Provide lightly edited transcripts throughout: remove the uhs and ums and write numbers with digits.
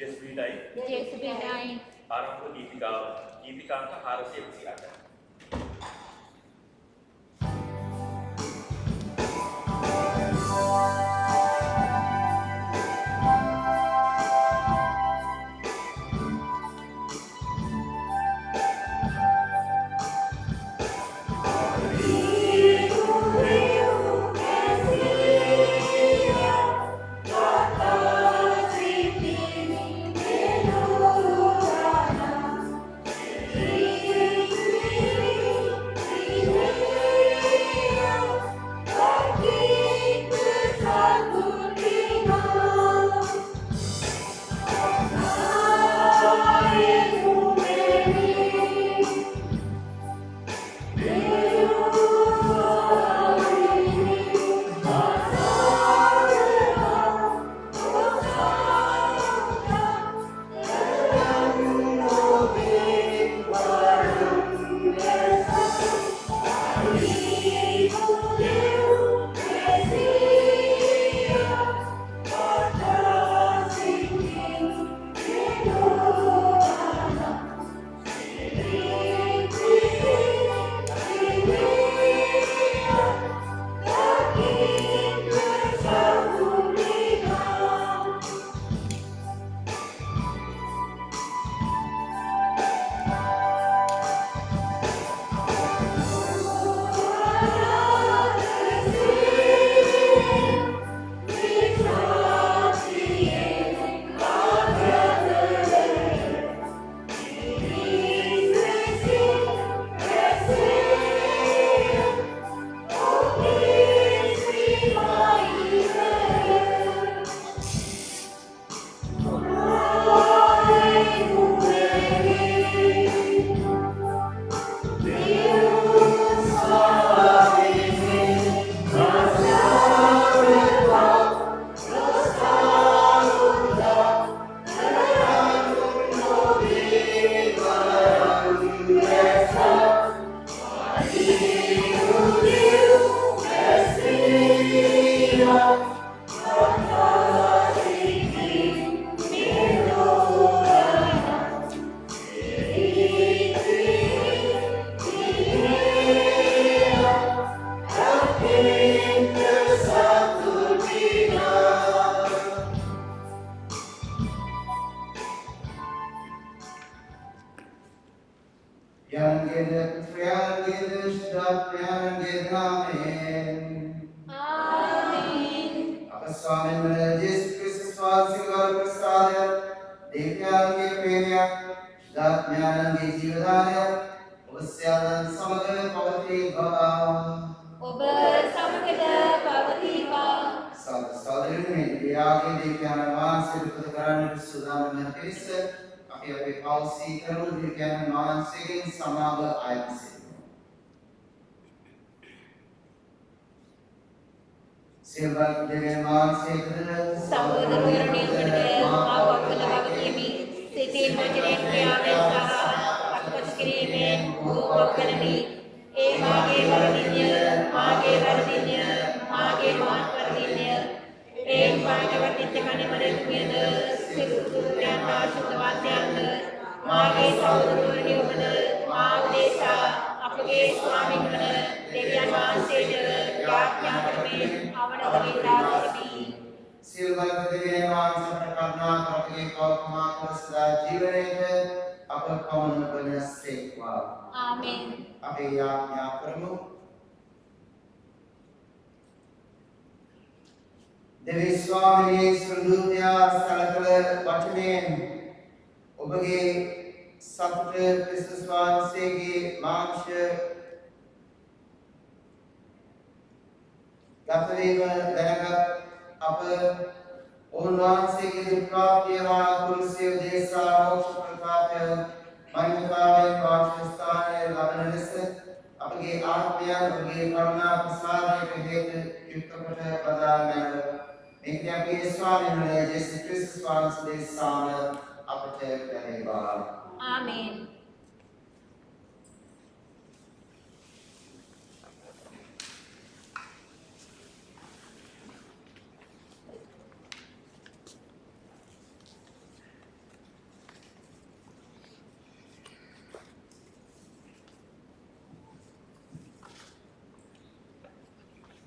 Jesvidai. Parang po ipikang harus siapkan.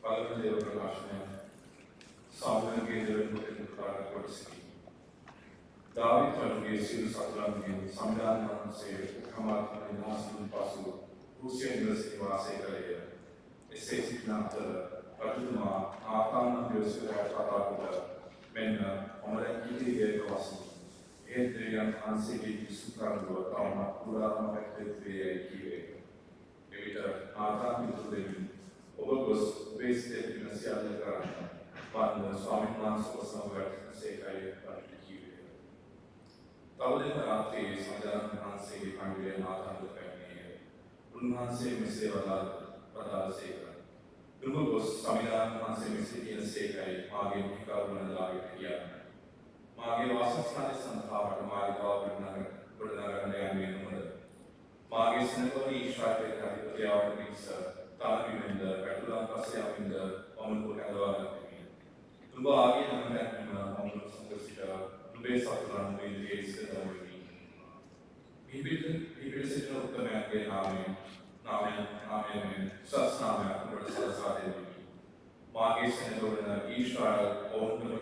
පළවෙනි දේව ප්‍රකාශනය සාමූහෙලගේ දේවදූතෙකු ප්‍රකාශ කොට සිටි. දාවිත් රජුගේ සියලු සතුරන්ගෙන් සම්දාන වහන්සේ කමාත්මන විනාශයෙන් පසු රුසියා නිවසේ වාසය කළේය. එසේ සිටින අතර රජතුමා ආකාන යෝසේෆට කතා කොට මෙන්න ඔමරන් කීයේ වස්තු. ඒ දෙවියන් වහන්සේගේ සුකරදුව තවම පුරාම පැත්තේ කීවේ. එවිට ආකාන යෝසේෆ ඔබ ගොස් වේස්තේ විනාශය කරන්න. පාන ස්වාමීන් වහන්සේ වසනවට සේකයි කීවේ. තවදෙන රාත්‍රියේ සඳහන් වහන්සේගේ පණිවිඩය ආකාරයට පැමිණියේ. උන්වහන්සේ මෙසේ වදාළසේක. දුම ගොස් සමිදාන වහන්සේ මෙසේ කියනසේකයි මාගේ කරුණ දාගෙන කියන්නේ. මාගේ වාසස්ථානයේ සඳහාට මාලිකාව ගොඩනගන්න යන්නේ නොමද. මාගේ සෙනගවී ඊශ්‍රායලයේ අධිපතියවන පිරිස තාලවින්ද පැටලුම් පස්සේ යමින්ද වමුණු කැඳවාගත්තේ. දුඹ ආගේ නම් දැක්වීම වමුණු සංගසිත දුබේ සතුරන් වේදී ඉස්සරවදී. විවිධ සිතන උත්තරයන්ගේ නාමයෙන් සස්නාමයක් කොට සලසා දෙමි. මාගේ සෙනගවන ඊශ්‍රායල් ඔවුන්ටම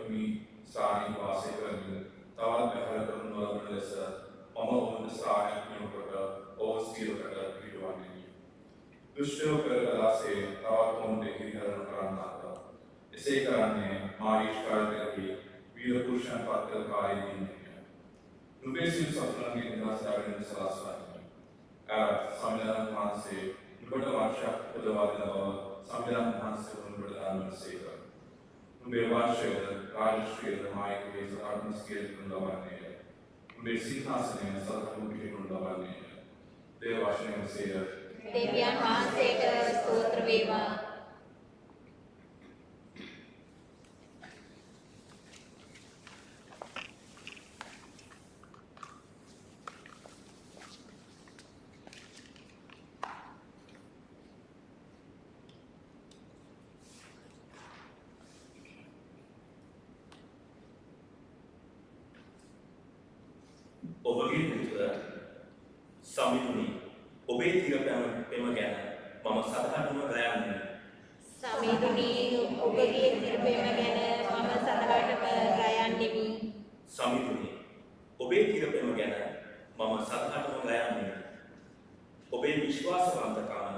ස්ථානයේ වාසය කරමින් තවත් බැහැර කරනු ලබන ලෙස මම ඔවුන්ට ස්ථානයක් නියුකොට ඔවුන් සියලුකට පිටවන්නේ. දුෂ්ටයෝ කරලාසේ තවත් ඔවුන්ට හිරිහැරණු කරන්නාද. එසේ කරන්නේ මා ඊශ්‍රායලයේ වීර පුරුෂයන් පත් කළ කාලයේදී. නුඹේ සිල් සතුරන්ගේ නිදහස්තාවයෙන් සලස්වන්නේ. සම්විධාන වහන්සේ නුඹට වර්ෂයක් උදවා දෙන බව සම්විධාන වහන්සේ නුඹට දානසේක. නුඹේ වාර්ෂයද රාජශ්‍රීයද මායිකේ සාර්ථකස්කේ ලබන්නේ. නුඹේ සිංහාසනය සතම පිළිගනු ලබන්නේ. දේව වචනය සේය. දෙවියන් වහන්සේට ස්තෝත්‍ර වේවා. ඔබගේ පුතුර සමිඳුනි ඔබේ තිරපැම පෙම ගැන මම සදහටම ගයන්නේ. සමිඳුනි ඔබගේ තිරපෙම ගැන මම සදහටම ගයන්නෙමි. සමිඳුනි ඔබේ තිරපෙම ගැන මම සදහටම ගයන්නේ. ඔබේ විශ්වාසවන්තකම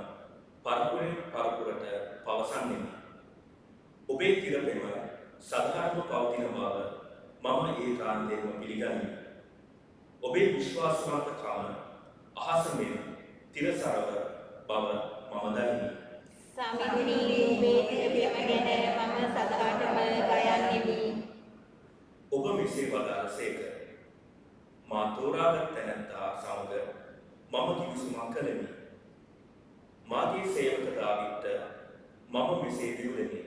පරපුරෙන් පරපුරට පවසන්නෙමි. ඔබේ තිරපෙම සදහටම පවතින බව මම ඒකාන්තයෙන්ම පිළිගනිමි. ඔබේ විශ්වාසවන්තකම අහස මෙන් තිරසරව බව මම දනිමි. සමිඳුනි ඔබේ තිරපෙම ගැන මම සදහටම ගයන්නෙමි. ඔබ මෙසේ වදාළසේක. මා තෝරාගත් තැනැත්තා සමග මම කිවිසුමක් කළෙමි. මාගේ සේවක දාවිද්ට මම මෙසේ දියුලෙමි.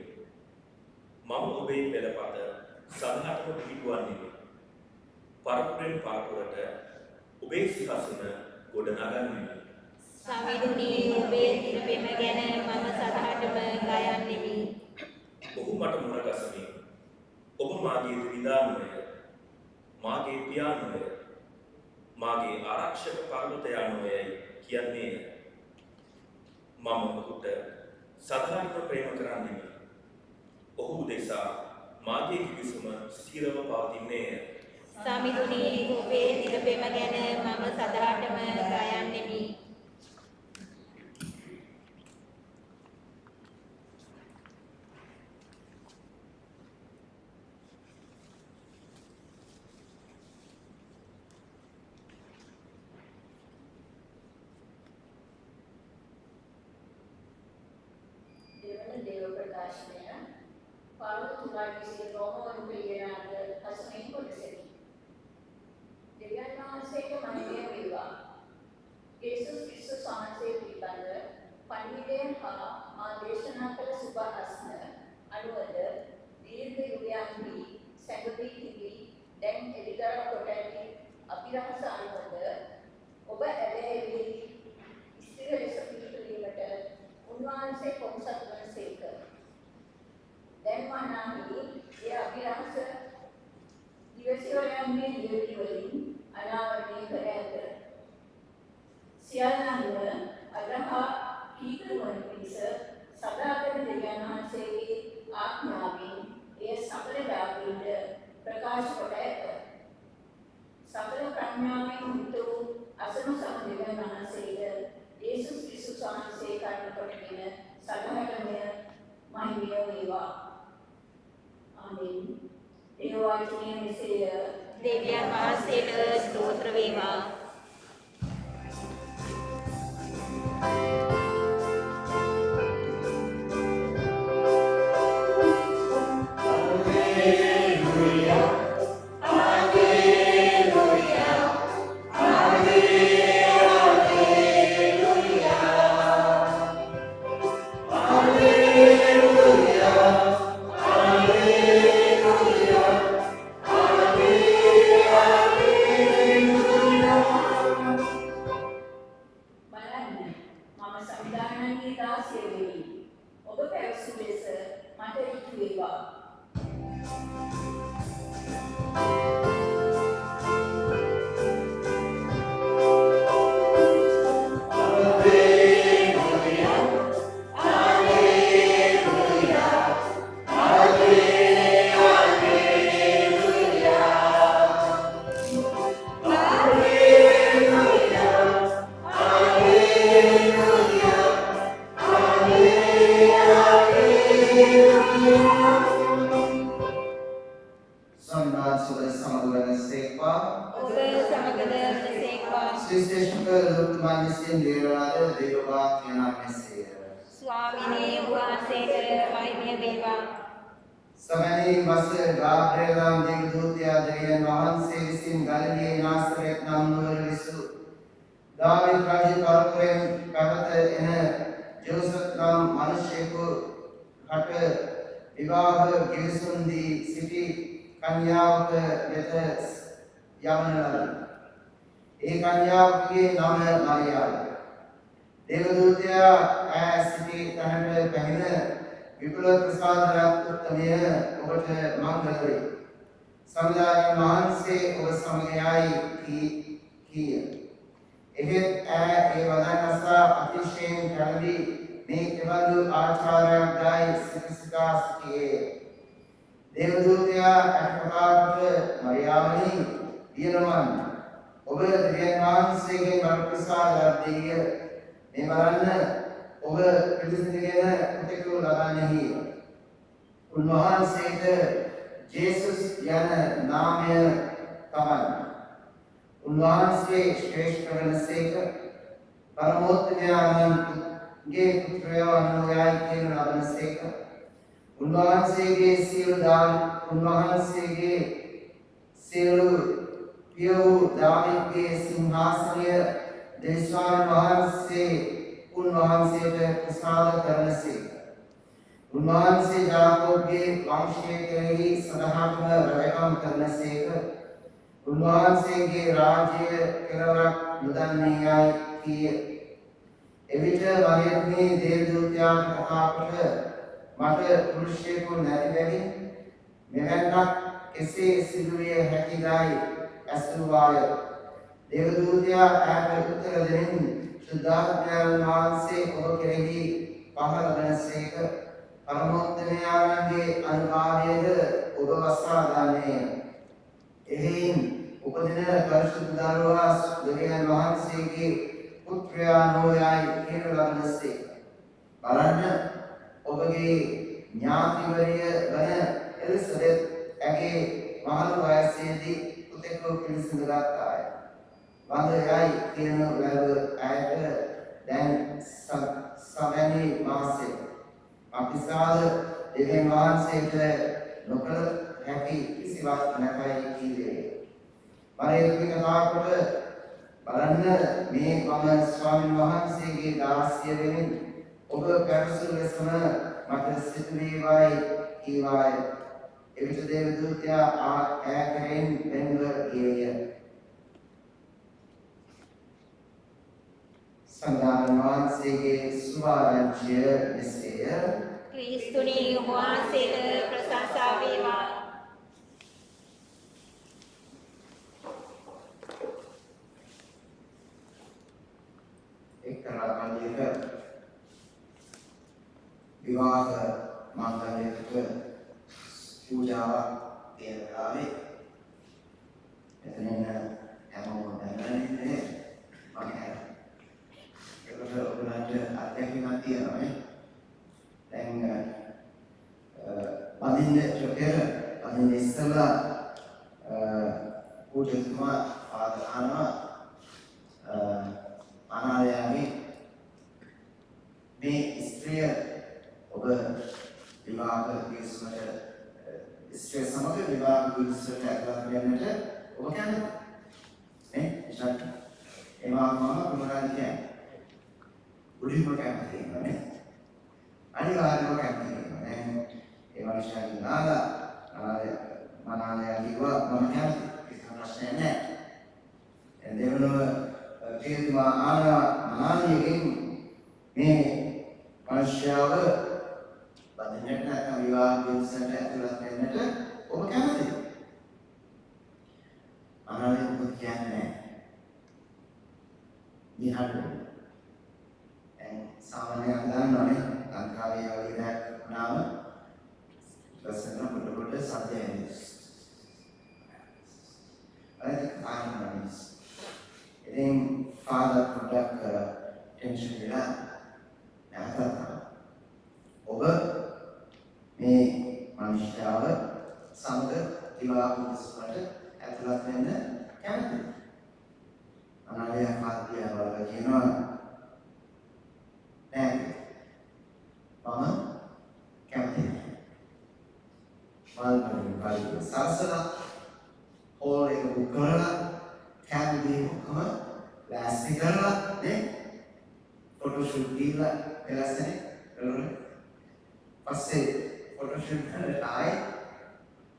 මම ඔබේ පෙළපත සදහටම පිළිගන්නෙමි. පරපුරෙන් පරපුරට ඔබේ සිංහාසන ගොඩනගන්නෙමි. සමිඳුනි ඔබේ තිරපෙම ගැන මම සදහටම ගයන්නෙමි. ඔහු මට මුණගසමින් ඔබ මාගේ විදානුවය, මාගේ පියාණුවය, මාගේ ආරක්ෂක පර්වතයානුවයයි කියන්නේය. මම ඔහුට සදහටම ප්‍රේම කරන්නෙමි. ඔහු දෙසා මාගේ කිවිසුම ස්ථිරව පවතින්නේය. සමිඳුනි ඔබේ තිරපෙම ගැන මම සදහටම ගයන්නෙමි. දෙවන දේව ප්‍රකාශනය පාවල තුමාගේ රෝමවරු පිළිගැනීමට හසුනින් කොටසකි. දෙවියන් වහන්සේට මහිමය වේවා. යේසුස් ක්‍රිස්තුස් වහන්සේ පිළිබඳ පණිවිඩයෙන් හා මා දේශනා කළ සුබ අස්න අනුවද දීර්ඝ යුගයන්හි සැඟවී තිබී දැන් එළිදර කොට ඇති අභිරහස අනුවද ඔබ ඇදහිලි ස්ථිර ලෙස පිළිපදීමට උන්වහන්සේ පොන්සත් වනසේක. දැන් වනාහි ඒ අභිරහස දිවසිවයන්ගේ නියති වලින් අනාවරණය කර ඇත. සියල්ලන්ම අදහා කීකරුවන් පිණිස සදාතන දෙවියන් වහන්සේගේ ආඥාවෙන් එය සකල දාගීන්ට ප්‍රකාශ කොට ඇත. සකල ප්‍රඥාවෙන් යුක්ත වූ අසන සම දෙවියන් වහන්සේට යේසුස් ක්‍රිස්තුස් වහන්සේ කර්ම කොටගෙන සදාතනය මහිමය වේවා. ආමේන්. ඒ වචනේ මෙසේය. දෙවියන් වහන්සේට ස්තෝත්‍ර වේවා. ක්‍රිස්තුනි වහන්සේට ප්‍රශංසා වේවා. එක්තරා කන්දියක විවාහ මංගලයකට පූජාවක් තියෙන වෙලාවේ එතන හැමෝම දැනගන්නේ මම ඒකට ඔයගොල්ලන්ට අත්දැකීමක් තියෙනවා නේ. දැන් පදින්න ඉස්සෙල්ලා පූජකතුමා ආදර අහනවා අනාලයාගේ මේ ස්ත්‍රිය ඔබ විවාහ කිරීමට ස්ත්‍රිය සමග විවාහ කිරීමට ඇතුළත් වෙන්නට ඔබ කැමතිද? නේ? ඉස්සරහට එමාම මොනවද කියන්නේ? උඩින්ම කැමති වෙනවනේ. අනිවාර්යයෙන්ම කැමති වෙනවා. දැන් ඒ මනුස්සයාගේ මනාලයා කිව්වා මම කැමති. ඒක ප්‍රශ්නයක් නෑ. දැන් දෙවනම කීතුමා මනාලියගෙන් මේ මනුෂ්‍යව බඳින්නට නැත්නම් විවාහ කිරීමට ඇතුළත් වෙන්නට ඔබ කැමතිද? අනාලිය මොකද කියන්නේ? නිහඬව. දැන් සාමාන්‍යයෙන් දන්නවනේ ලංකාවේ වගේ දෙයක් වුණාම ලස්සන පොඩ සත්‍යයයි. ඒක ආනන්දයි. ඉතින් ෆාදර් පොඩක් ටෙන්ෂන් වෙලා නැවතත් ඔබ මේ මනුෂ්‍යව සමග විවාහ කිරීමට ඇතුළත් වෙන්න කැමතිද? අනාලය කාර්යය වල කියනවා නෑ මම කැමති නෑ. වල්පරින් පරිදි සරසලා හෝල් එක බුක් කරලා කැමති ඔක්කොම ලෑස්ති කරලා නේ ෆොටෝ ෂූට් දීලා එලස්සනේ කරලා පස්සේ ෆොටෝ ෂූට් කරලා ආයි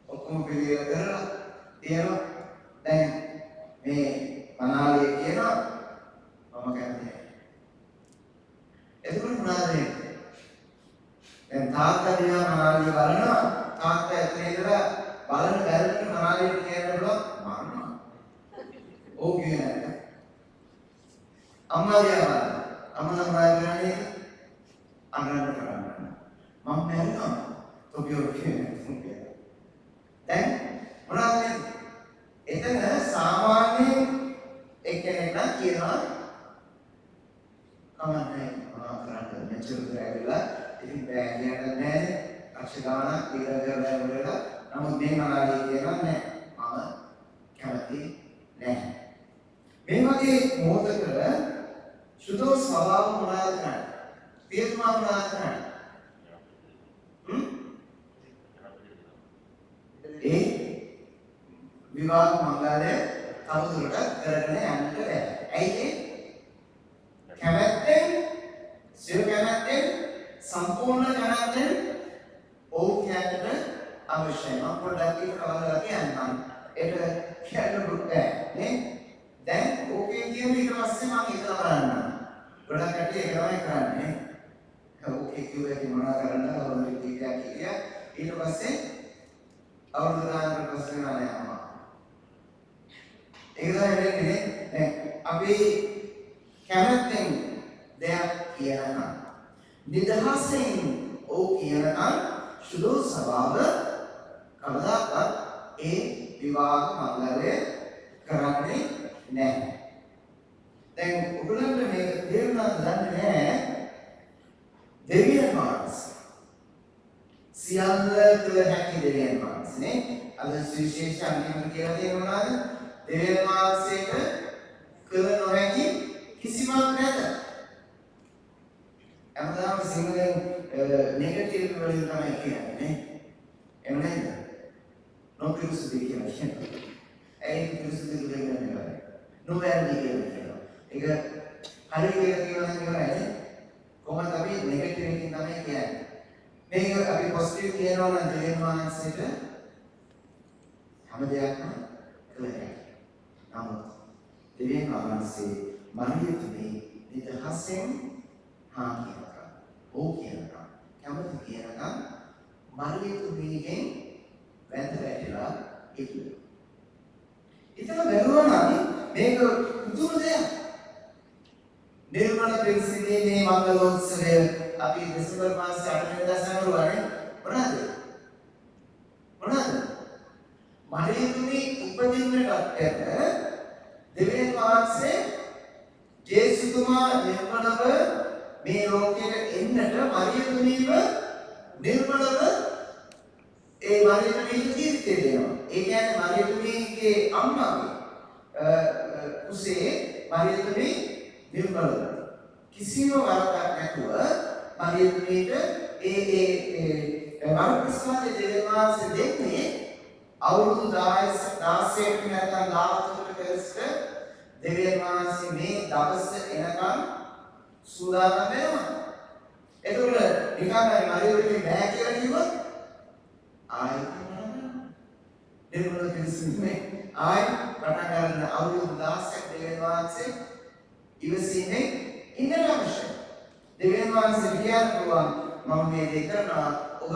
ඔක්කොම පිළිවෙල කරලා තියෙනවා. දැන් මේ මනාලිය කියනවා මම කැමති නෑ. එතකොට මොනවද වෙන්නේ? දැන් තාත්තා දිහා මනාලිය බලනවා. තාත්තා ඇතුලේ ඉඳලා බලන බැලුවට මනාලියට කියන්න පුළුවන් මරනවා. ඕක කියන්නේ. අම්මා දිහා බලනවා. අම්මා මොනවද කරන්නේ? අඬන්න කරන්නේ. මම මැරෙනවා. තොපියෝ කියන්නේ. දැන් මොනවද වෙන්නේ? එතන සාමාන්‍යයෙන් එක්කෙනෙක් නම් කියනවා කමන්නේ මොනවා කරන්නේ මෙච්චර කරලා ඉතින් බෑ කියන්නේ නැහැ අක්ෂරාණ ඊළඟ කරලා නමුත් මේ මනාලිය කියනවා නෑ මම කැමති නැහැ. මේ වගේ මොහොතක සුදෝ ස්වභාව මොනවාද කරන්නේ? තේරුමා මොනවාද කරන්නේ? ඒ විවාහ මංගලය තවදුරටත් කරගෙන යන්නට බැහැ. ඇයි ඒ? කැමැත්තෙන් සිය කැමැත්තෙන් සම්පූර්ණ කැමැත්තෙන් ඔව් කියන්නට අවශ්‍යයි. මම පොඩ්ඩක් ඒක කවදාද කියන්නම්. ඒක කියන්න බෑ නේ? දැන් ඕකේ කියන ඊට පස්සේ මම හිතලා බලන්න. ගොඩක් කට්ටිය ඒක තමයි කරන්නේ. ඕකේ කිව්වේ මොනවා කරන්නද? අවුරුදු කීයක් කියා. ඊට පස්සේ අවුරුදු ගානකට පස්සේ නෑ අම්මා. ඒක තමයි වෙන්නේ. දැන් අපි කැමැත්තෙන් දෙයක් කියනවා. නිදහසෙන් ඕ කියනවා සුදු ස්වභාව කවදාවත් ඒ විවාහ මංගලය කරන්නේ නැහැ. දැන් ඔයගොල්ලන්ට මේක තේරුණාද දන්නේ නැහැ. දෙවියන් වහන්සේ සියල්ල කළ හැකි දෙවියන් වහන්සේ නේ. අද සුවිශේෂ අන්තිමට කියලා තියෙනවා නේද? දෙවියන් වහන්සේට කළ නොහැකි කිසිමක් නැත. හැමදාම සිංහලෙන් නෙගටිව් වලින් තමයි කියන්නේ නේ. එහෙම නේද? නොපිරිසුදු කියලා කියනවා. ඒ පිරිසුදු කියන්නේ නේද? නොවැරදි කියලා. ඒක හරි කියලා කියනවා නේ. කොහොමද අපි නෙගටිව් එකකින් තමයි කියන්නේ. මේක අපි පොසිටිව් කියනවා නම් දෙවියන් වහන්සේට හැම දෙයක්ම කළ හැකියි. නමුත් දෙවියන් වහන්සේ මරියතුමේ නිදහසෙන් හා කියනවා. ඕ කියනවා. කැමති කියනවා. මරියතුමේගෙන් වැඳ වැටිලා ඉන්නේ. ඉතින් බැලුවා නම් මේක පුදුම දෙයක්. නිර්මල ප්‍රතිසිතේ මේ මංගලෝත්සවය අපි දෙසැම්බර් මාසේ 8 වෙනිදා සමරුවානේ මොනවාද? මරියතුමි උපදින්නට පෙර දෙවියන් වහන්සේ ජේසුතුමා නිර්මලව මේ ලෝකයට එන්නට මරියතුමීව නිර්මලව ඒ මරියතුමීට ජීවිතය දෙනවා. ඒ කියන්නේ මරියතුමීගේ අම්මාගේ කුසේ මරියතුමී නිර්මලව කිසිම වරදක් නැතුව මරියතුමීට වරප්‍රසාදයේ දෙවියන් වහන්සේ දෙන්නේ අවුරුදු 16කට නැත්නම් 14කට පෙරට දෙවියන් වහන්සේ මේ දවස් එනකම් සූදානම් වෙනවා. ඒකවල නිකන් මරියතුමී බෑ කියලා කිව්වොත් ආයෙත් දෙවියන් වහන්සේ ආයෙ පටන් ගන්න අවුරුදු 16ක් දෙවියන් වහන්සේ ඉවසීමේ ඉන්න අවශ්‍යයි. දෙවියන් වහන්සේ කියන්න පුළුවන් මම මේ දේ කරනවා ඔබ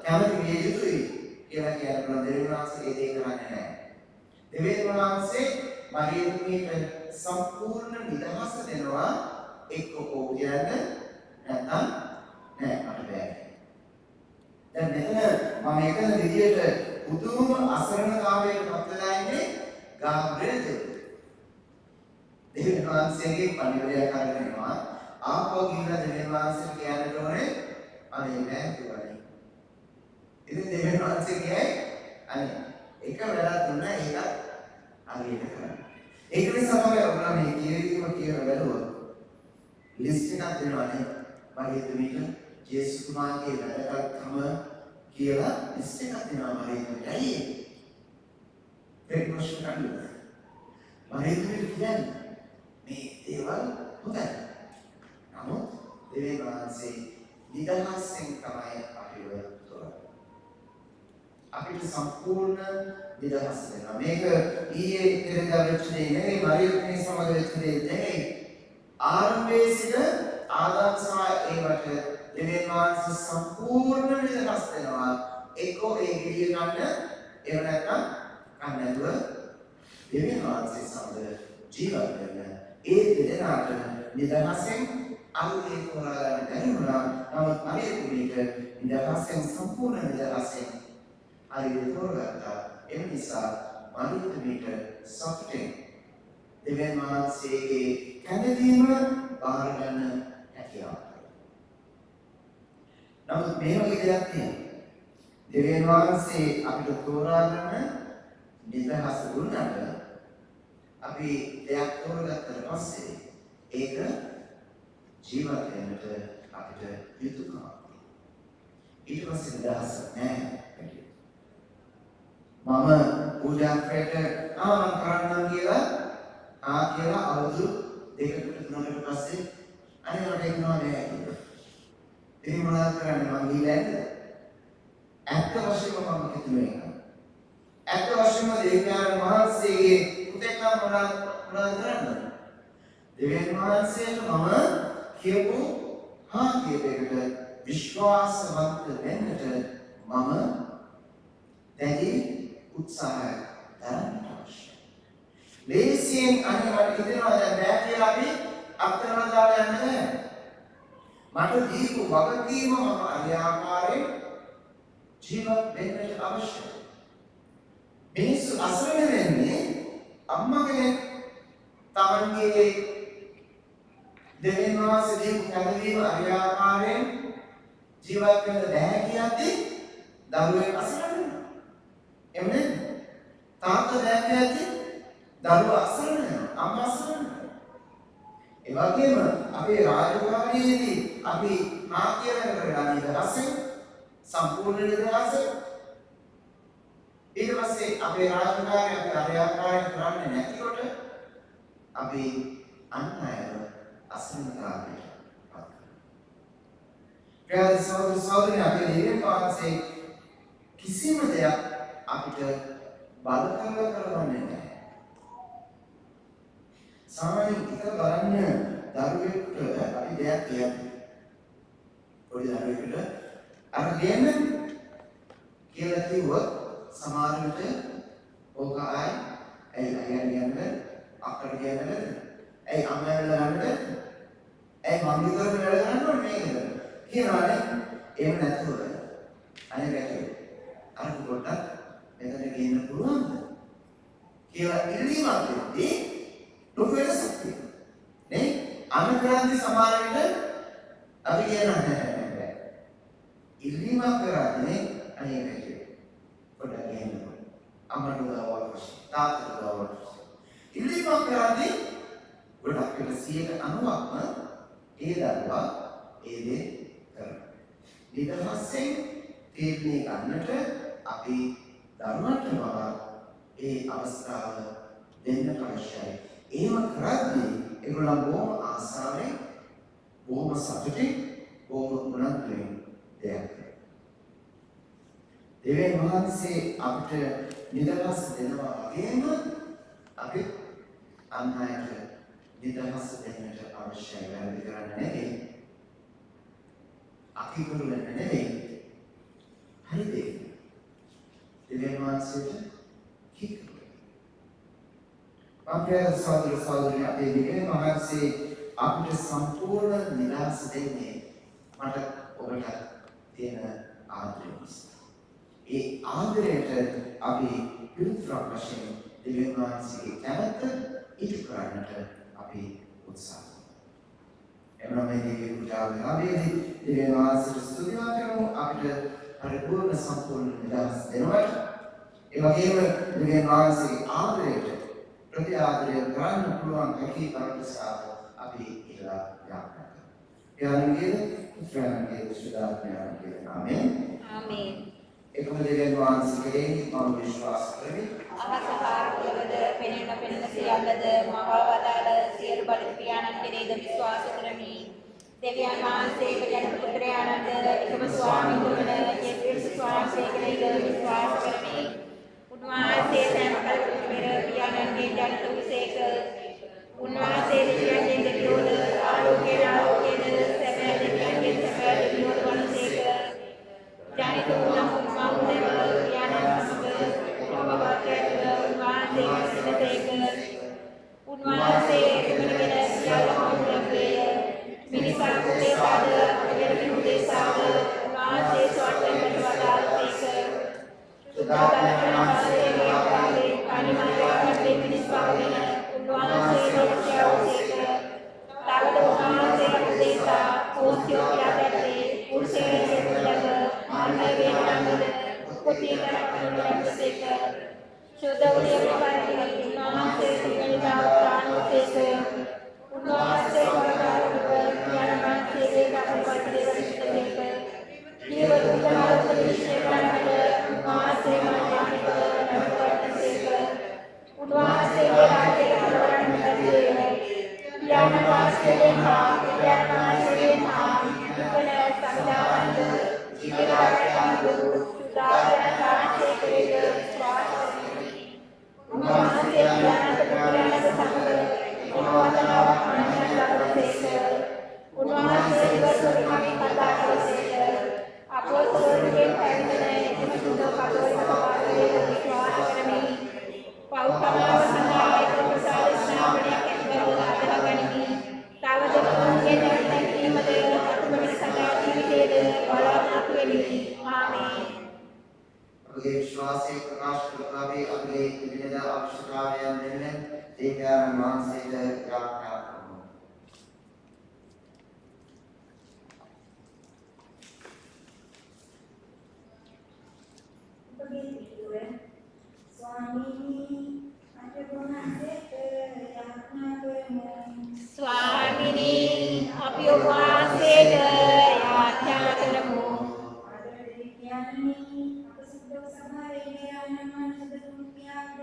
කැමති විය යුතුයි කියලා කියන්න පුළුවන්. දෙවියන් වහන්සේ ඒ දේ කරන්නේ නැහැ. දෙවියන් වහන්සේ මරියතුමීට සම්පූර්ණ නිදහස දෙනවා එක්ක ඔව් කියන්න නැත්නම් නෑ මට බෑ. දැන් මෙතන මම එකන විදියට පුදුම අසරණතාවයකට පත් වෙලා ඉන්නේ ගාබ්‍රියෙල් දෙවියන් වහන්සේගේ පණිවිඩය කරගෙනවා ආපහු ගිහිල්ලා දෙවියන් වහන්සේට කියන්න ඕනේ අනේ නෑ කියලා. ඉතින් දෙවියන් වහන්සේ කියයි අනේ එක වැඩක් දුන්නා ඒක හරියට කරන්න. ඒක නිසා තමයි ඔයාලා මේ කියන වැඩවල ලිස්ට් එකක් දෙනවානේ. මරියතුමීට ජේසුස්තුමාගේ වැඩකම කියලා ලිස්ට් එකක් දෙනවා මරියතුමීට. ඇයි? ප්‍රේක්ෂක කණ්ඩායම. මරියතුමීට කියන්නේ මේ දේවල් හොඳයි. නමුත් දෙවියන් වහන්සේ නිදහසෙන් තමයි අපිව තෝරන්නේ. අපිට සම්පූර්ණ නිදහස දෙනවා. මේක ඊයේ ඉරිදා වෙච්ච දේ නෙවෙයි, මරියතුමී සමග වෙච්ච දේ නෙවෙයි. ආරම්භයේ සිට ආදාම් සහ ඒවට දෙවියන් වහන්සේ සම්පූර්ණ නිදහස් දෙනවා. එක්කෝ ඒ ගිලිය ගන්න එහෙම නැත්නම් කන්න නැතුව දෙවියන් වහන්සේ සමග ජීවත් වෙන්න. ඒ දෙදෙනාට නිදහසෙන් අනුදේ තෝරා ගන්න බැරි වුණා. නමුත් මරියතුමීට නිදහසෙන් සම්පූර්ණ නිදහසෙන් හරියට තෝරගත්තා. ඒ නිසා මරියතුමීට සතුටින් දෙවියන් වහන්සේගේ කැඳවීම බාර ගන්න හැකියාව. නමුත් මේ වගේ දෙයක් තියෙනවා. දෙවියන් වහන්සේ අපිට තෝරා ගන්න නිදහස දුන්නාට අපි දෙයක් තෝරගත්තට පස්සේ ඒක ජීවත් වෙන්නට අපිට යුතුයකමක්. ඊට පස්සේ නිදහස නැහැ. මම පූජාක්‍රයට මම කරන්නම් කියලා අවුරුදු 2කට 3කට පස්සේ අනේ මට එන්නවා නෑ කියලා. ඉතින් මොනවද කරන්නේ මම ගිහලා ඇද්ද? ඇත්ත වශයෙන්ම මම හිතුවේ. ඇත්ත වශයෙන්ම දෙවියන් වහන්සේගේ පුතෙක් නම් මොනවද කරන්නේ? දෙවියන් වහන්සේට මම කියපු කියපේකට විශ්වාසවන්ත වෙන්නට මම දැඩි උත්සාහයක් දරන්න අවශ්‍යයි. ලේසියෙන් අනිවාර්ය හිතනවා දැන් බෑ කියලා අපි අත්තරම දාලා යන්න බෑ. මට දීපු වගකීම මම අනිවාර්යයෙන් ජීවත් වෙන්නට අවශ්‍යයි. මිනිස්සු අසරණ වෙන්නේ අම්මා කෙනෙක් තමන්ගේ දෙවියන් වහන්සේ දීපු කැමැතිව අනිවාර්යයෙන් ජීවත් වෙන්න බෑ කියද්දී දරුවෙක් අසරණ වෙනවා. එමුනේ තාත්තා දැක්ක ඇති දරුවා අසරණ වෙනවා. අම්මා අසරණ වෙනවා. ඒ වගේම අපේ රාජකාරියේදී අපි කියලා කරලා නිදහසෙන් සම්පූර්ණ නිදහසෙන් ඊට පස්සේ අපේ රාජකාරිය අපි අධ්‍යාපනය කරන්නේ නැතිකොට අපි අන් අයව අසරණතාවයට පත් කරනවා. ප්‍රාදේශීය අපේ දෙවියන් වහන්සේ කිසිම දෙයක් අපිට බලකරව කරවන්නේ නැහැ. සාමාන්‍යයෙන් ඉත බලන්න දරුවෙකුට අපි දෙයක් කියන්නේ. පොඩි දරුවෙකුට අර ගේන්න කියලා කිව්වොත් සමහර විට ඕක ආයි අයියා කියන්නේ අක්කට කියන්නේ ඇයි අම්මා වෙලා ගන්නද ඇයි මම විතර වැඩ කරන්න ඕනේ මේකද කියනවානේ එහෙම නැතුව අනේ ගැටේ අර පොඩ්ඩක් මෙතන ගේන්න පුළුවන්ද කියලා ඉල්ලීමක් දෙද්දී ලොකු වෙනසක් තියෙනවා නේ අනුක්‍රාන්ති සමහර විට අපි කියනවා ඉල්ලීමක් කරන්නේ අනේ ගැටේ පොඩ්ඩක් ගේන්න අම්මට උදව්වක් තාත්තට උදව්වක් ඉල්ලීමක් කරන්නේ ගොඩක් විට 90%ක්ම ඒ දරුවා ඒ දේ කරනවා. නිදහසෙන් තීරණය ගන්නට අපි දරුවන්ට ඒ අවස්ථාව දෙන්න අවශ්‍යයි. එහෙම කරද්දී ඒගොල්ලෝ බොහොම ආසාවෙන් බොහොම සතුටින් බොහොම උනන්දුවෙන් දෙයක් කරනවා. දෙවියන් වහන්සේ අපිට නිදහස දෙනවා වගේම අපි අන්හයට නිදහස දෙන්නට අවශ්‍යයි. වැරදි කරන්න නෙවෙයි. අකිකුරු වෙන්න නෙවෙයි. හරිද? දෙවියන් වහන්සේට කිකුරු. අපේ සහෝදර සහෝදරියන් අපේ දෙවියන් වහන්සේ අපිට සම්පූර්ණ නිදහස දෙන්නේ මට ඔබට තියෙන ආදරය නිසා. ඒ ආදරයට අපි පිළිතුරක් වශයෙන් දෙවියන් වහන්සේගේ කැමැත්ත ඉටු කරන්නට අපි උත්සාහ කරනවා. එමනම් මේ පුජාවේදී දෙවියන් වහන්සේට ස්තුතිවන්ත කරමු අපිට පරිපූර්ණ සම්පූර්ණ නිදහස දෙනවට. ඒ වගේම දෙවියන් වහන්සේගේ ආදරයට ප්‍රති ආදරය කරන්න පුළුවන් හැකි පරිසරය අපි ඉල්ලා යාපන. යාන්ගේ පුත්‍රයන්ගේ සුදාත්මයන්ගේ ආමේන්. ආමේන්. එකම දෙවියන් වහන්සේගේ මම විශ්වාස කරමි. අවසාරවලද පෙනෙන සියල්ලද මහවදාළ සියලු බල පියාණන් කෙරෙහිද විශ්වාස කරමි. දෙවියන් වහන්සේ පිළිගත් පුත්‍රයාණන්ද එකම ස්වාමීන් වහන්සේ යේසුස් වහන්සේ කෙරෙහිද විශ්වාස කරමි. උන්වහන්සේ සෑම කල්ප පෙර පියාණන්ගේ ජනිත වූසේක. උන්වහන්සේ දෙවියන්ගේ දෙවියෝද ආලෝකේද සැබෑ දෙවියන්ගේ සැබෑ දෙවියෝද වහන්සේක. ජනිත වූ මෞනව පියාණන් සමග උන්වහන්සේ එමෙන්න සියල්ලම මිනිසා උදෙසාද එවැනි උදෙසාද උන්වහන්සේ ස්වර්ගයට වදාළසේක. සුදාගතනාසේ ආකාරයේ කණිමායාගේ මිනිස්පාවෙන උන්වහන්සේ ලෝකයෝසේක. තවද උන්වහන්සේ උදෙසා පෝස්තියෝ පියාදැත්තේ පුරුෂයෙක් ලෙස මානවයේ නාමද කුටිතරකනසේක. සුදවලිය ප්‍රකාශන උන්වහන්සේ සිගලිතා ප්‍රාණෝසේක. උන්වහන්සේ වරකාරක ඥානමාන්සේ ගාපපත්තේ වරිෂ්ඨකේක. ජීවතුන්ගේ ප්‍රතිශේෂණවල උන්වහන්සේ මානවික නමවත්තසේක. උන්වහන්සේ රාජ්‍යය කරවන්නට ඥානවාසයේ ඥානවාසයේ විකල සම්දානන්ද ජීවරාජාන්ද සුදාගරණාසේ කෙරෙහිද විශ්වාස කරමි. උන්වහන්සේ ඥානක පුත්‍රයාණන් සමග උන්වහන්සේව අනන්‍යතාවසේක. උන්වහන්සේ ඉවසුරුමගේ කතා කළසේක. අපොස්තලයන්ගේ පැමිණෙන එකම සුදු කතෝලික පාදවේද විශ්වාස කරමි. පෞකමාව සඳහා එක ප්‍රසාද ස්නාපනයක් ඇතිවද අදහගනිමි. තවද ඔවුන්ගේ දැක්වීමද අතුමනි සදා ජීවිතයේද බලාපොරොත්තු වෙමි. ආමේන්. අපගේ විශ්වාසයේ ප්‍රකාශ කරගාවේ අපගේ විවිධ අවශ්‍යතාවයන් වෙනුවෙන් දෙවියන් වහන්සේට ප්‍රාර්ථනා කරමු. අපගේ පිටුව ස්වාමීනි අජබෝනාසෙත් යාඥා කරමු. ස්වාමිනී අපි ඔබ වහන්සේට යාඥා කරමු. ආදරණීය ඥානී අපසුද්ධ සභාවේ ආනන්ද සුදුකියාද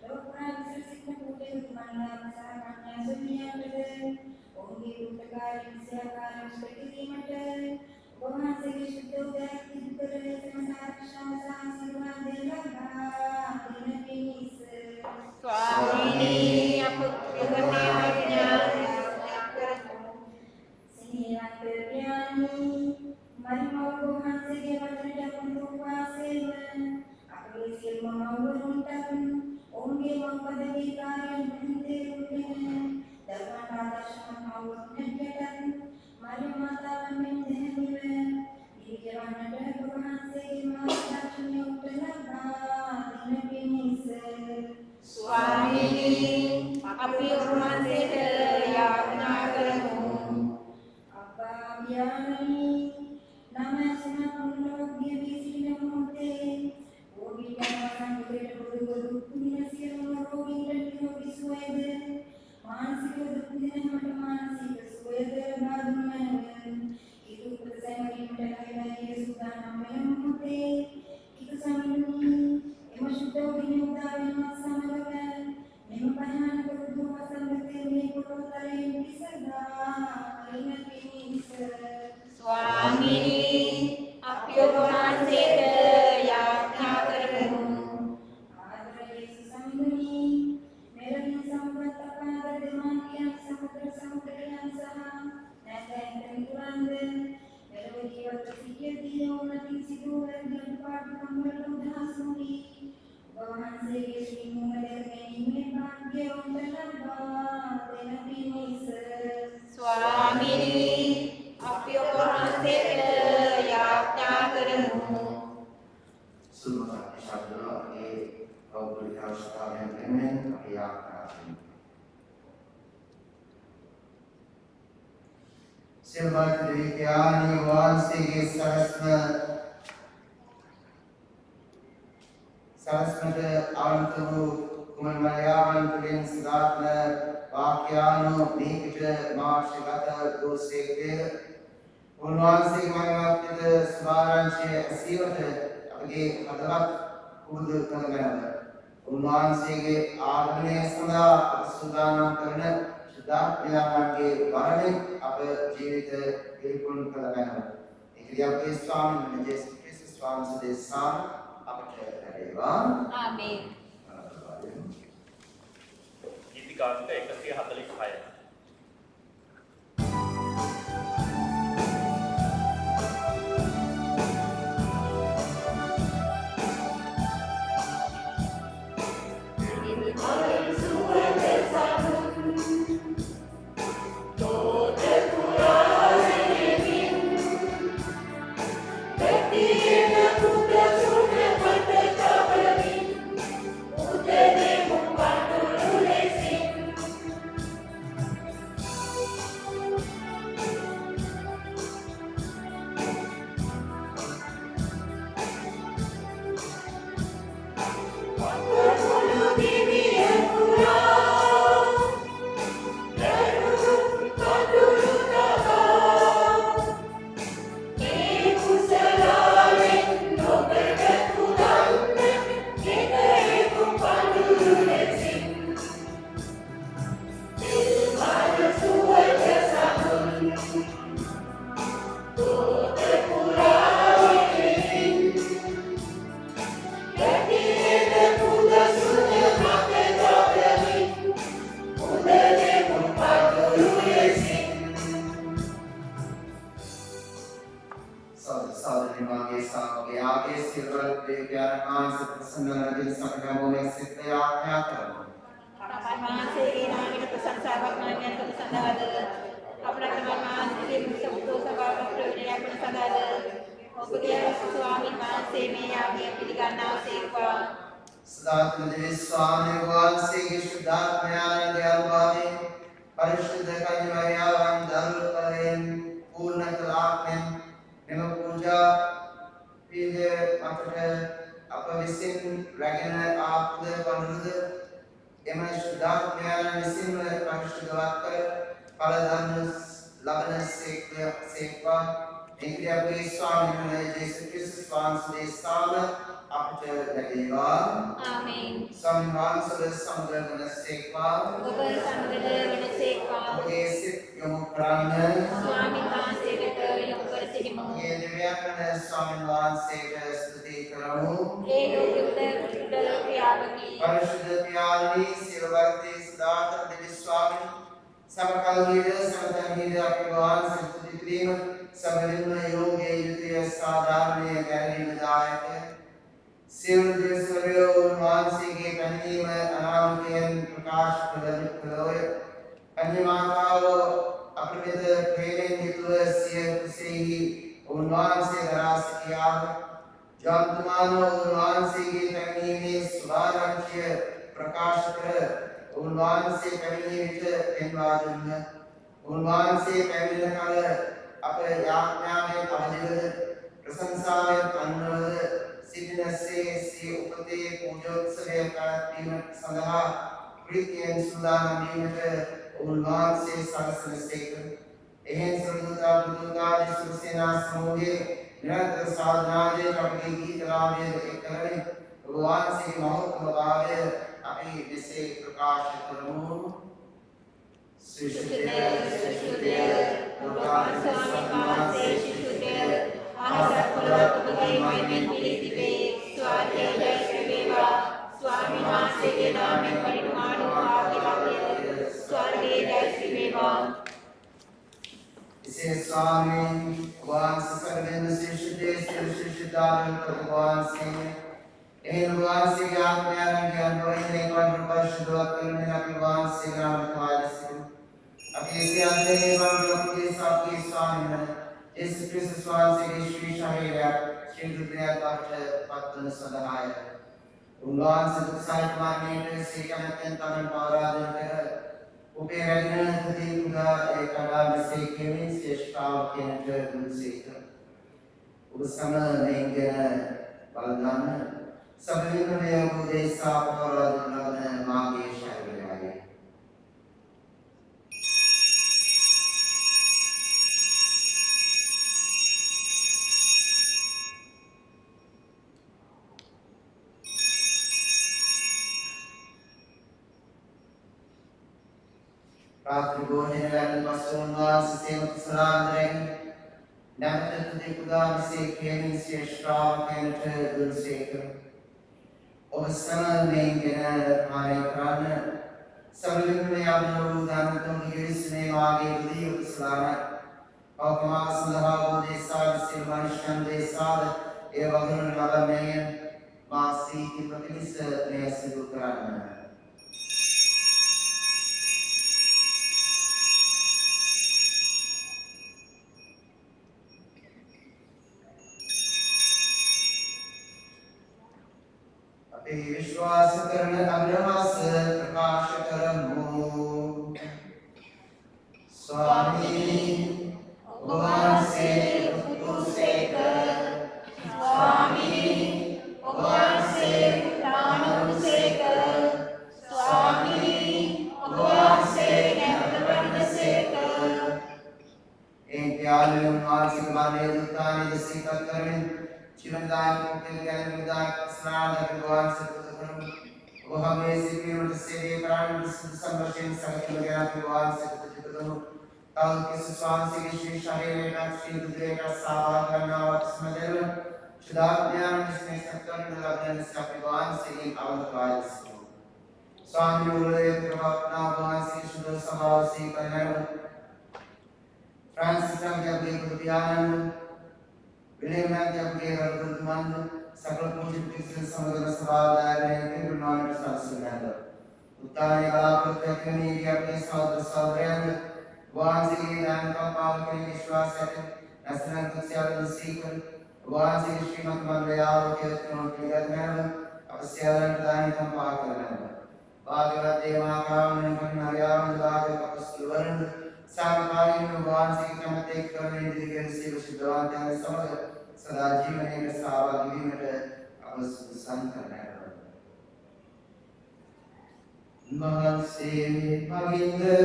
ලෝකනාථ සික්ක පුතේ මන්නා සාකන්‍යා සුමියාද ඔහුගේ උපකාරී සේවාකාරී ප්‍රතිදීමට වහන්සේගේ සුද්ධ උදයක් සිදු කර සමහාක්ෂාව සාසිරවාද ලබා දෙන පිණිස ස්වාමිනී අප ඔබගේ ආඥා සිහිනත් ඥානී මරිමව වහන්සේගේ වචනයට අනුව වාසේව අපේ සියලුම මව්වරුන්ට ඔවුන්ගේ මව්පදවී කාර්යයන් මෙන්දේ ධර්මාදාශන මව්වරුන්ට මරිම මාතාවන් මෙන් පුරෝතලෙන් විසදා කලින පිණිස ස්වාමීනි අපි ඔබ වහන්සේට යාඥා කරමු. ආදරයේ සම්මුනි මෙරණ සම්පත පාද දෙමාපියන් සමුද්‍ර සමුද්‍රයන් සහ නැතැන් මිතුරන්ද මෙලොව ජීවත් සිටියදී ඕනකින් සිදුවන පාඩුකම් වලට උදහස් වූ වහන්සේගේ ශ්‍රී මුණ දැක ගැනීමේ භාග්‍ය ඔබට ලබා දෙන පිණිස ස්වාමීනි අපි ඔබ වහන්සේට යාඥා කරමු. Semua syabda ini kau berikan sekalian dengan keyakinan. Sembah demikian wahai sarasmata awantu kumanmayawan tulen sigatna vakyanu nikita maashigata dosekte unwansi mangappita smaranche asivata අපගේ හදවත් පුරුදු කරගන්න. උන්වහන්සේගේ ආගමනය සඳහා අප සූදානම් කරන ශුද්ධාත්මයාගේ වරණින් අප ජීවිත පිළිපුන් කරගන්නවා. ඒකදී අපේ ස්වාමීන් වහන්සේ ජේසුස් ක්‍රිස්තුස් වහන්සේ දේශනා අපට ලැබේවා. ආමේන්. ගීතිකාංක 146. इसे स्वामी भगवान से सर्वेंद्र शिष्यदान भगवान से इन भगवान से ज्ञान ज्ञान पढ़ने पर शुद्ध में भगवान से ज्ञान से अभी से अंदर लोग के साथ के स्वामी ने इस कृष्ण स्वामी से श्री शाहीरा श्री दुनिया का पत्तन सदाय भगवान से दुख साहित्य मारने से क्या तन पाराधन कर उपयोगन तदीगा एक आराम से केवल से स्टाव के अंदर से उस समय में गया बलदान सभी ने मुझे साफ और लगन मांगे शायद आए रात्रि भोजन करने पश्चिम से सलाम नमस्ते तुझे से केनी से श्राव के दिल से और समय में गिना हमारे प्राण सभी में आपने दान तुम इसने आगे दी सलाम और हमारा संधाव दे साल से मनुष्य दे साल एवं वाला में मासी की प्रतिनिस ने सिद्ध कराना विश्वास करने अग्रवास प्रकाश करमो स्वामी भगवान से स्वामी भगवान से दान से कर स्वामी भगवान से नेत्रबंध से कर एक प्याल में मानसिक माने दुताने जैसी करें जीवनदान को कल्याण विदान स्नान भगवान से करो वो हमें सिविल से प्राण संरक्षण संगत वगैरह भगवान से करो ताऊ के स्वामी से विशेष शरीर का श्री दुर्गे का सावा करना और स्मरण शुद्ध ज्ञान इसमें सत्कर्म लगन से भगवान से इन अवतार से स्वामी गुरुदेव प्रभावना भगवान से शुद्ध स्वभाव से कल्याण फ्रांसिस का जब एक ज्ञान विलियम जब के वर्तमान सकल पूजित कृष्ण समग्र सभादार ने फिर नाम संस्कृत उतारे वाला प्रत्यक्ष या अपने सौद सौरेंद्र भगवान से दान का पावन के विश्वास है नसना तुझसे सीख भगवान से श्रीमत मंगलाव के त्रों की गदन अवश्य दान का पावन करना बागला देवा काम ने मरियाम दाग कपस्वरण सामकाली भगवान से चमत्ते करने दिए से विश्वास के समग्र सदा जीवन में सावधानी में अवश्य संकल्प है भगवान से भगिंद्र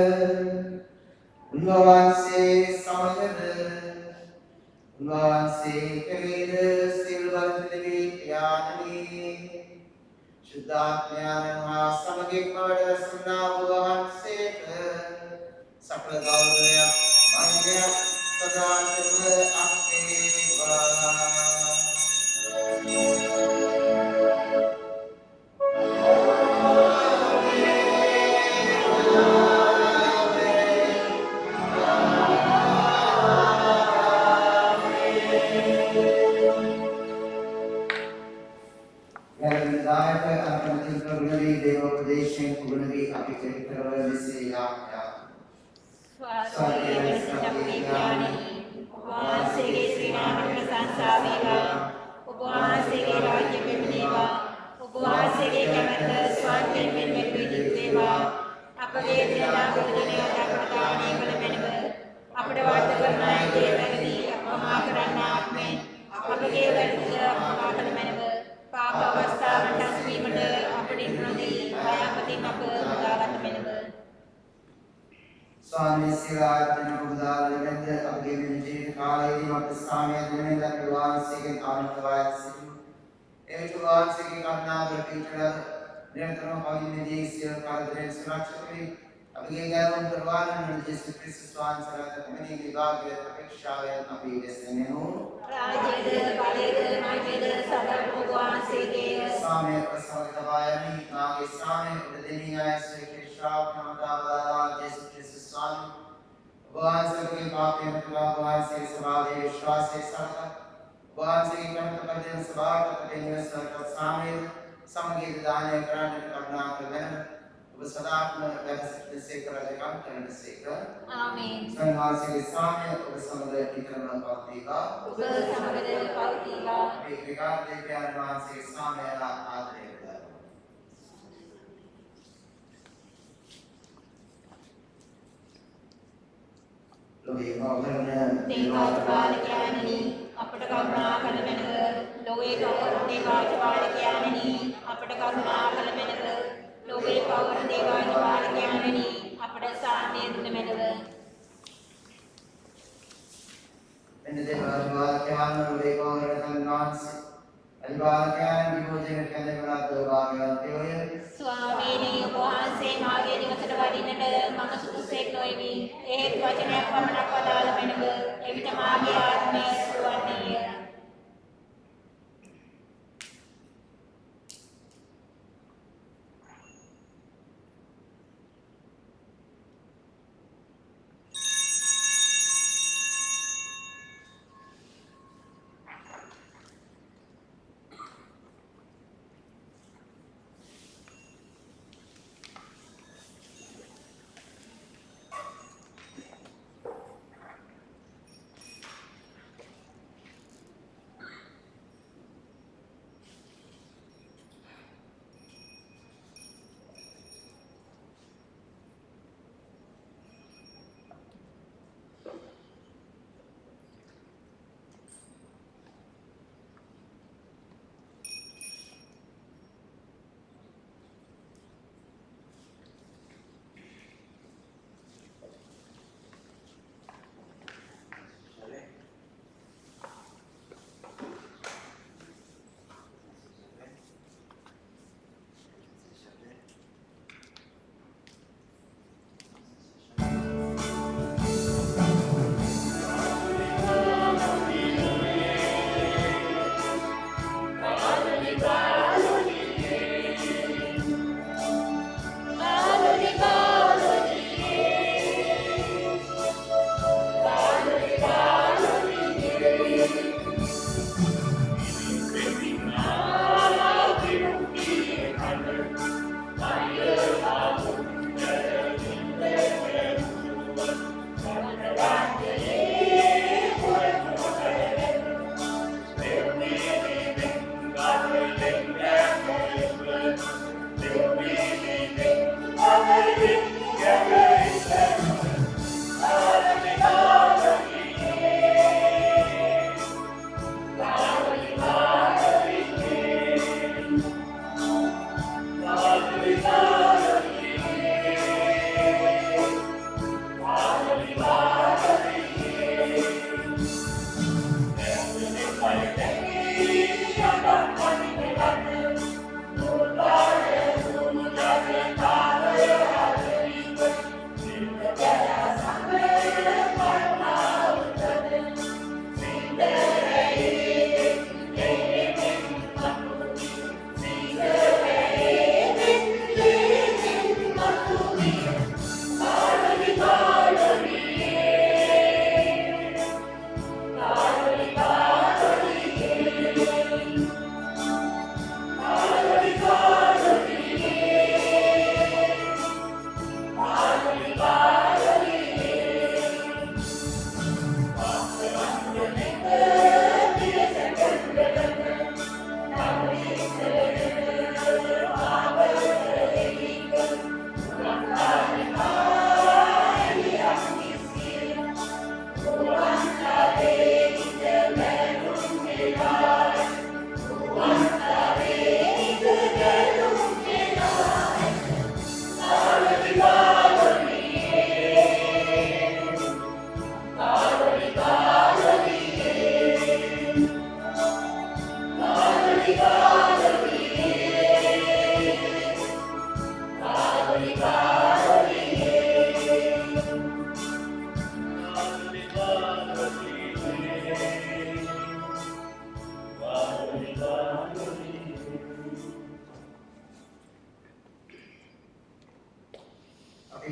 भगवान से समझ भगवान से कबीर सिलवंत विद्यानी शुद्धात्मा महासमगे पढ़ सुना भगवान से सकल गौरव मान्य सदा स्वामी शिवाय बुधार लेंगे अगे में जी काले दी मत स्वामी ने दा भगवान से के कारण दवाई से एक भगवान से की करना करती चढ़ा निरंतर पानी में जी से काल द्रेन सुरक्षित අපගේ ගැලවුම් කරවාගෙන ජේසුස් ක්‍රිස්තුස් වහන්සේලාට මෙහි විභාගයේ අපේක්ෂාවෙන් අපි දෙසෙනෙමු. රාජ්‍යද බලයද මහිමද සදා වහන්සේගේ සාමයේ ප්‍රසන්නතාවයනි නාගේ සාමයේ උදෙනිය ශ්‍රී ශ්‍රාවකමතාවලා ජේසුස් ක්‍රිස්තුස් වහන්සේගේ පාපයෙන් තුලා වහන්සේගේ ස්වභාවයේ විශ්වාසයේ සරල වහන්සේගේ කර්තව්‍යයන් සබාවට දෙන්නේ සරල සාමයේ සමගිය දානය කරන්නට කරුණා කරගෙන ඔබ සදාත්ම වැඩසිටිසේ කරගන්න කරන්නසේක. ආමේන්. සංඝාසයේ සාමය ඔබ සමග පිටරන පවතිවා. ඔබ සමගද පවතිවා. අපේ ක්‍රියා දෙවියන් වහන්සේගේ සාමය ආදරය කරනවා. ලෝකේ මෞර්ණ දේවාජපාලකයන්නි අපට කරුණා කළ මැනව ලෝකේ කවර දේවාජපාලකයන්නි අපට කරුණා කළ මැනව ලෝකේ කවර දේවාජපාලකයන්නි අපට සාන්තිය දුන මැනව මෙන්න දේවාජපාලකයන් ලෝකේ කවර තන්නාන්සි අනිවාර්යයෙන් විභෝජන කැඳවලා දෝභාග්‍යවන්තයෝය. ස්වාමීනි වහන්සේ මාගේ නිවසට වඩින්නට මම සුදුසෙක් නොෙමි. ඒ වචනයක් පමණක් වදාළ මැනව එවිට මාගේ ආත්මය සුවන්නේය.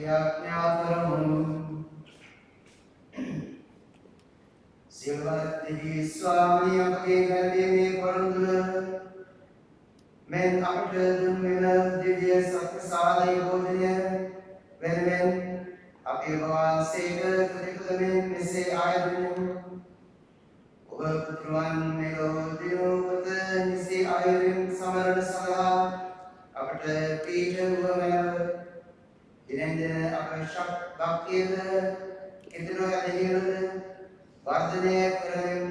යාඥා කරමු. සිල්වත් දෙවි ස්වාමී අපගේ ගැලවීමේ පොරොන්දුව මෙන් අපට දුන් මෙන දිව්‍ය සත්සාරී භෝජනය වෙනුවෙන් අපේ වහන්සේට ප්‍රතිපදමින් මෙසේ ආයතනය ඔබ පුත්‍රයන් මෙලොව දිනුවත මෙසේ ආයතන සමරණ සඳහා අපට පීඨ වූ දිනෙන් දින අප ශක්තියද ඉදිරිය ඇදහිල්ලද වර්ධනය කරමින්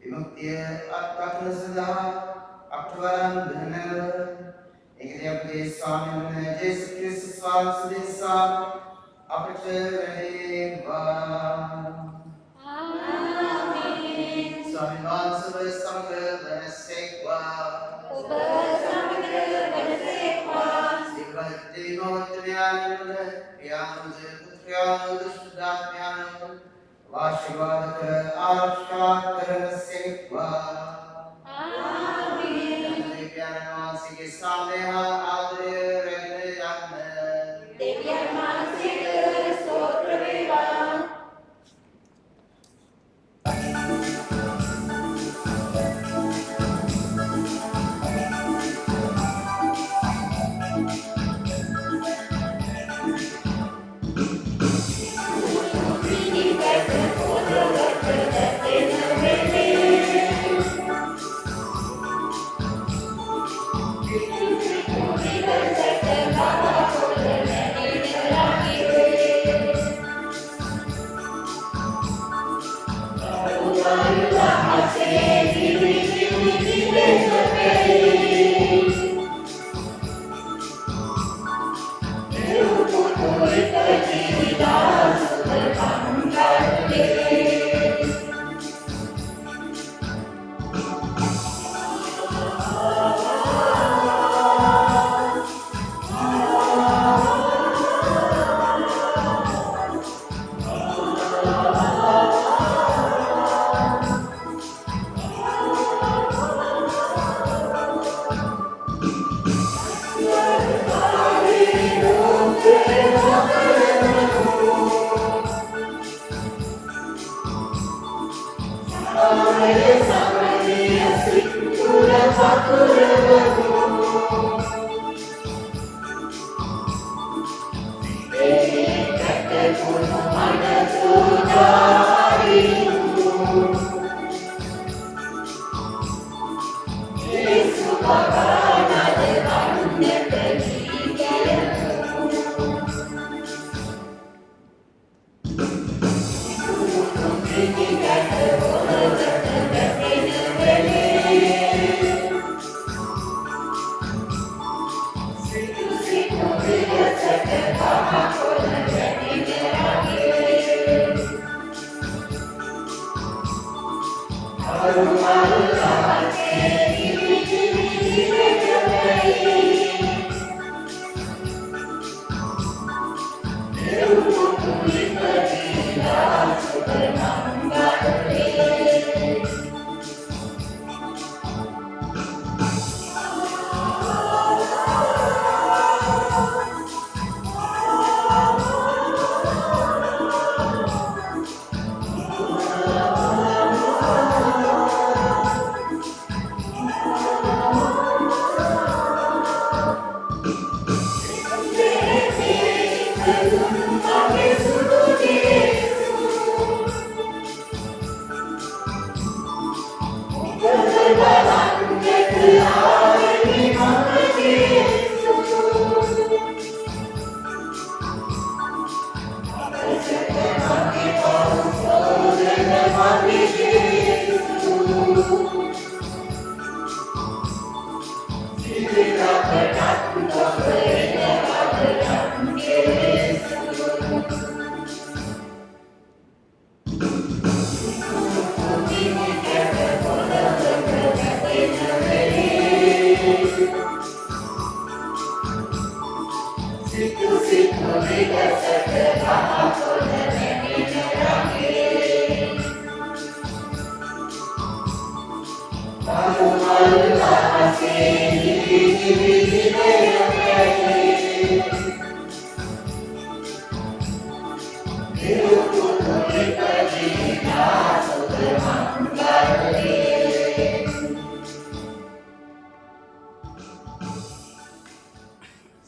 විමුක්තිය අත්දැකීම සඳහා අපට වරන් දෙනව ඒකදී අපේ ස්වාමීන් ජේසුස් ක්‍රිස්තුස් වහන්සේ අපට වේවා. ආමේන්. ස්වාමීන් වහන්සේ සමග වෙනසෙක්වා. ඔබ සමග වෙනසෙක්වා. සිල්වත් දෙවියන් යානුද පුත්‍රයානුද සුදාත්මයානුද ආශිර්වාද කර ආරක්ෂා කරසෙක්වා. ආමේන්. දෙවියන් වහන්සේගේ සාමය ආදරය රැගෙන යන්න. දෙවියන් වහන්සේට ස්තෝත්‍ර වේවා.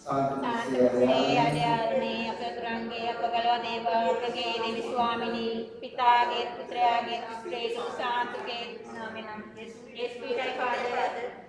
සාන්තසේ ආදී අපතුරුන්ගේ අපගලව දේවකගේ දෙවි ස්වාමිනී පිතාගේ පුත්‍රයාගේ පුත්‍රයේ සාන්තුගේ නාමයෙන් එස් පීටර් ෆාදර්